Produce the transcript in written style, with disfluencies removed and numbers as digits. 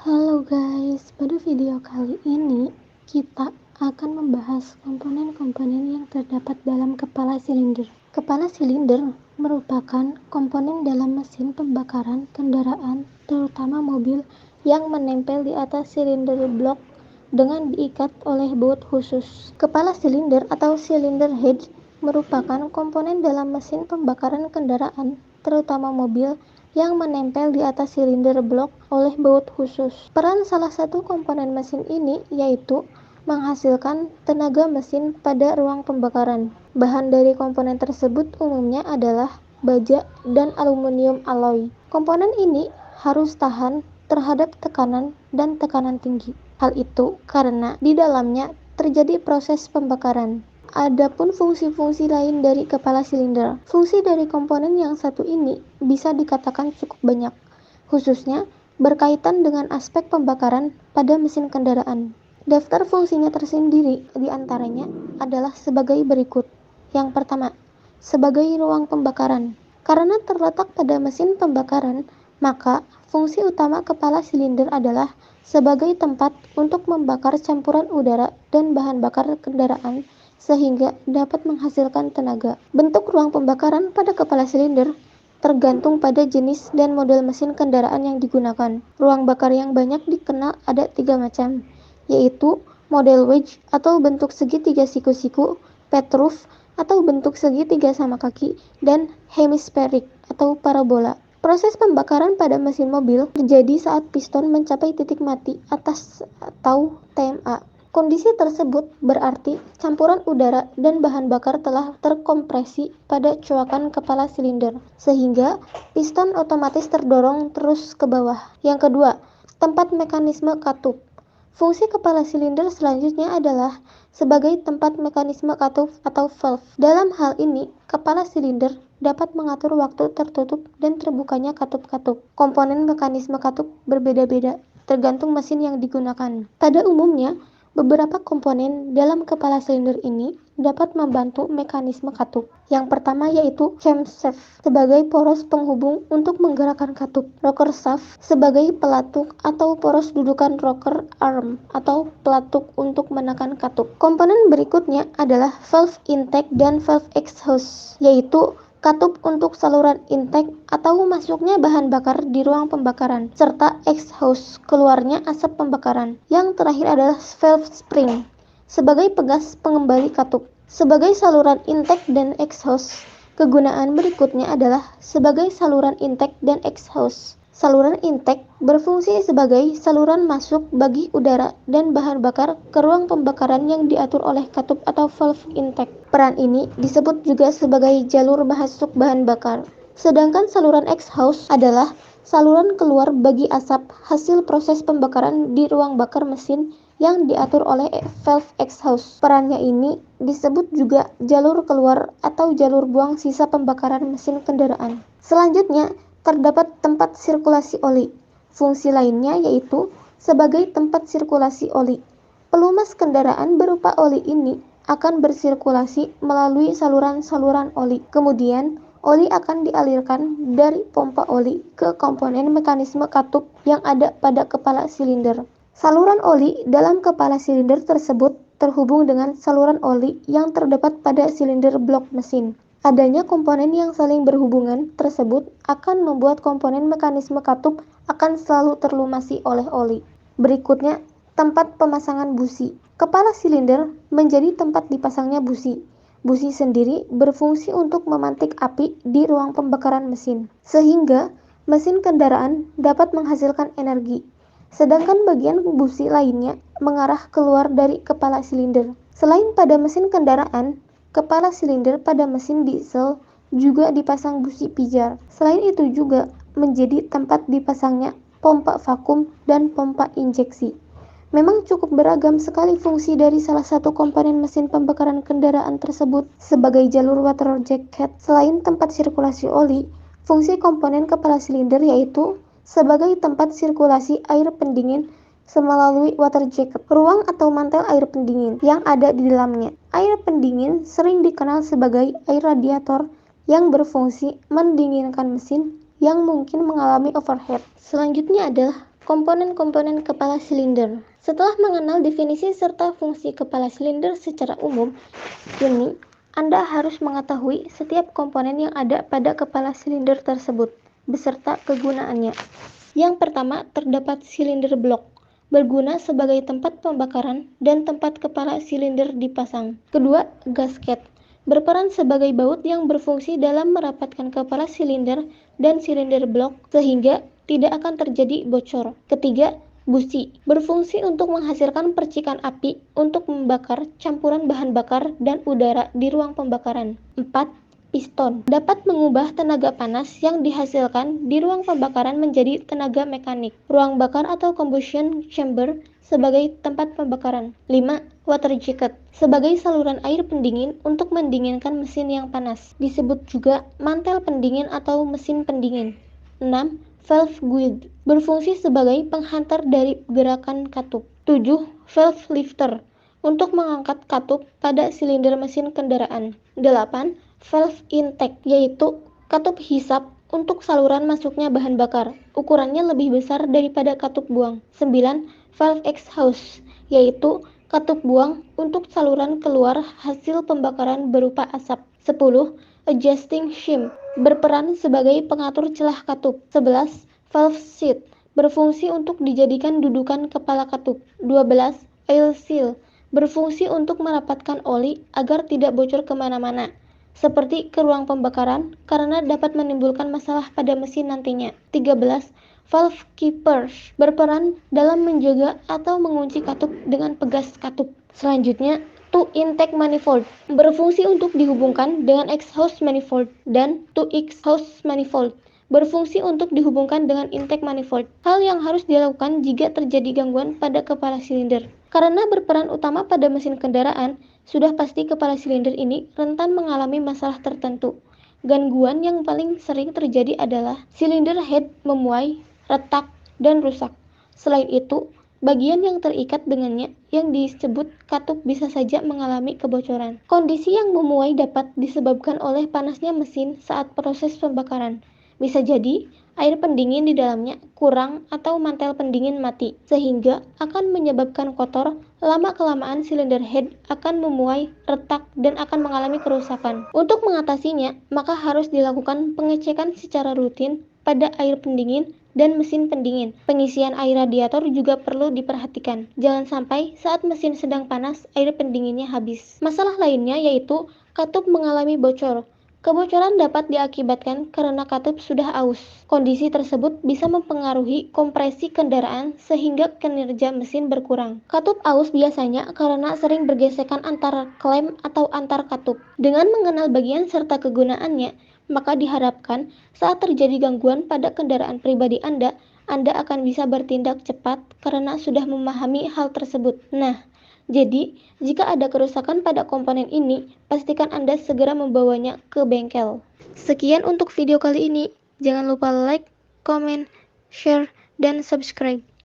Halo guys, pada video kali ini kita akan membahas komponen-komponen yang terdapat dalam kepala silinder. Kepala silinder merupakan komponen dalam mesin pembakaran kendaraan, terutama mobil, yang menempel di atas silinder blok dengan diikat oleh baut khusus. Kepala silinder atau cylinder head merupakan komponen dalam mesin pembakaran kendaraan, terutama mobil, yang menempel di atas silinder blok oleh baut khusus. Peran salah satu komponen mesin ini yaitu menghasilkan tenaga mesin pada ruang pembakaran. Bahan dari komponen tersebut umumnya adalah baja dan aluminium alloy. Komponen ini harus tahan terhadap tekanan dan tekanan tinggi. Hal itu karena di dalamnya terjadi proses pembakaran. Adapun fungsi-fungsi lain dari kepala silinder. Fungsi dari komponen yang satu ini bisa dikatakan cukup banyak, khususnya berkaitan dengan aspek pembakaran pada mesin kendaraan. Daftar fungsinya tersendiri diantaranya adalah sebagai berikut. Yang pertama, sebagai ruang pembakaran. Karena terletak pada mesin pembakaran, maka fungsi utama kepala silinder adalah sebagai tempat untuk membakar campuran udara dan bahan bakar kendaraan sehingga dapat menghasilkan tenaga. Bentuk ruang pembakaran pada kepala silinder tergantung pada jenis dan model mesin kendaraan yang digunakan. Ruang bakar yang banyak dikenal ada 3 macam, yaitu model wedge atau bentuk segitiga siku-siku, petruf atau bentuk segitiga sama kaki, dan hemispheric atau parabola. Proses pembakaran pada mesin mobil terjadi saat piston mencapai titik mati atas atau TMA. Kondisi tersebut berarti campuran udara dan bahan bakar telah terkompresi pada coakan kepala silinder, sehingga piston otomatis terdorong terus ke bawah. Yang kedua, tempat mekanisme katup. Fungsi kepala silinder selanjutnya adalah sebagai tempat mekanisme katup atau valve. Dalam hal ini, kepala silinder dapat mengatur waktu tertutup dan terbukanya katup-katup. Komponen mekanisme katup berbeda-beda, tergantung mesin yang digunakan. Pada umumnya, beberapa komponen dalam kepala silinder ini dapat membantu mekanisme katup. Yang pertama yaitu camshaft sebagai poros penghubung untuk menggerakkan katup, rocker shaft sebagai pelatuk atau poros dudukan rocker arm atau pelatuk untuk menekan katup. Komponen berikutnya adalah valve intake dan valve exhaust, yaitu katup untuk saluran intake atau masuknya bahan bakar di ruang pembakaran, serta exhaust keluarnya asap pembakaran. Yang terakhir adalah valve spring sebagai pegas pengembali katup. Sebagai saluran intake dan exhaust, kegunaan berikutnya adalah sebagai saluran intake dan exhaust. Saluran intake berfungsi sebagai saluran masuk bagi udara dan bahan bakar ke ruang pembakaran yang diatur oleh katup atau valve intake. Peran ini disebut juga sebagai jalur masuk bahan bakar. Sedangkan saluran exhaust adalah saluran keluar bagi asap hasil proses pembakaran di ruang bakar mesin yang diatur oleh valve exhaust. Perannya ini disebut juga jalur keluar atau jalur buang sisa pembakaran mesin kendaraan. Selanjutnya, terdapat tempat sirkulasi oli. Fungsi lainnya yaitu sebagai tempat sirkulasi oli. Pelumas kendaraan berupa oli ini akan bersirkulasi melalui saluran-saluran oli. Kemudian, oli akan dialirkan dari pompa oli ke komponen mekanisme katup yang ada pada kepala silinder. Saluran oli dalam kepala silinder tersebut terhubung dengan saluran oli yang terdapat pada silinder blok mesin. Adanya komponen yang saling berhubungan tersebut akan membuat komponen mekanisme katup akan selalu terlumasi oleh oli. Berikutnya, tempat pemasangan busi. Kepala silinder menjadi tempat dipasangnya busi. Busi sendiri berfungsi untuk memantik api di ruang pembakaran mesin, sehingga mesin kendaraan dapat menghasilkan energi. Sedangkan bagian busi lainnya mengarah keluar dari kepala silinder. Selain pada mesin kendaraan, kepala silinder pada mesin diesel juga dipasang busi pijar. Selain itu juga menjadi tempat dipasangnya pompa vakum dan pompa injeksi. Memang cukup beragam sekali fungsi dari salah satu komponen mesin pembakaran kendaraan tersebut. Sebagai jalur water jacket, selain tempat sirkulasi oli, fungsi komponen kepala silinder yaitu sebagai tempat sirkulasi air pendingin melalui water jacket, ruang atau mantel air pendingin yang ada di dalamnya. Air pendingin sering dikenal sebagai air radiator yang berfungsi mendinginkan mesin yang mungkin mengalami overheat. Selanjutnya adalah Komponen-komponen kepala silinder. Setelah mengenal definisi serta fungsi kepala silinder secara umum, kini Anda harus mengetahui setiap komponen yang ada pada kepala silinder tersebut, beserta kegunaannya. Yang pertama, terdapat silinder blok, berguna sebagai tempat pembakaran dan tempat kepala silinder dipasang. Kedua, gasket, berperan sebagai baut yang berfungsi dalam merapatkan kepala silinder dan silinder blok sehingga tidak akan terjadi bocor. Ketiga, busi, berfungsi untuk menghasilkan percikan api untuk membakar campuran bahan bakar dan udara di ruang pembakaran. 4. Piston, dapat mengubah tenaga panas yang dihasilkan di ruang pembakaran menjadi tenaga mekanik. Ruang bakar atau combustion chamber sebagai tempat pembakaran. 5. Water jacket, sebagai saluran air pendingin untuk mendinginkan mesin yang panas. Disebut juga mantel pendingin atau mesin pendingin. 6. Valve guide, berfungsi sebagai penghantar dari gerakan katup. 7. Valve lifter, untuk mengangkat katup pada silinder mesin kendaraan. 8. Valve intake, yaitu katup hisap untuk saluran masuknya bahan bakar. Ukurannya lebih besar daripada katup buang. 9. Valve exhaust, yaitu katup buang untuk saluran keluar hasil pembakaran berupa asap. 10. Adjusting shim, berperan sebagai pengatur celah katup. 11. Valve seat, berfungsi untuk dijadikan dudukan kepala katup. 12. Oil seal, berfungsi untuk merapatkan oli agar tidak bocor kemana-mana, seperti ke ruang pembakaran, karena dapat menimbulkan masalah pada mesin nantinya. 13. Valve keepers, berperan dalam menjaga atau mengunci katup dengan pegas katup. Selanjutnya, to intake manifold, berfungsi untuk dihubungkan dengan exhaust manifold, dan to exhaust manifold, berfungsi untuk dihubungkan dengan intake manifold. Hal yang harus dilakukan jika terjadi gangguan pada kepala silinder. Karena berperan utama pada mesin kendaraan, sudah pasti kepala silinder ini rentan mengalami masalah tertentu. Gangguan yang paling sering terjadi adalah silinder head memuai, retak, dan rusak. Selain itu, bagian yang terikat dengannya yang disebut katup bisa saja mengalami kebocoran. Kondisi yang memuai dapat disebabkan oleh panasnya mesin saat proses pembakaran. Bisa jadi air pendingin di dalamnya kurang atau mantel pendingin mati, sehingga akan menyebabkan kotor. Lama-kelamaan silinder head akan memuai, retak, dan akan mengalami kerusakan. Untuk mengatasinya, maka harus dilakukan pengecekan secara rutin pada air pendingin dan mesin pendingin. Pengisian air radiator juga perlu diperhatikan. Jangan sampai saat mesin sedang panas, air pendinginnya habis. Masalah lainnya yaitu katup mengalami bocor. Kebocoran dapat diakibatkan karena katup sudah aus. Kondisi tersebut bisa mempengaruhi kompresi kendaraan sehingga kinerja mesin berkurang. Katup aus biasanya karena sering bergesekan antar klem atau antar katup. Dengan mengenal bagian serta kegunaannya, maka diharapkan saat terjadi gangguan pada kendaraan pribadi Anda akan bisa bertindak cepat karena sudah memahami hal tersebut. Nah, jadi, jika ada kerusakan pada komponen ini, pastikan Anda segera membawanya ke bengkel. Sekian untuk video kali ini. Jangan lupa like, comment, share, dan subscribe.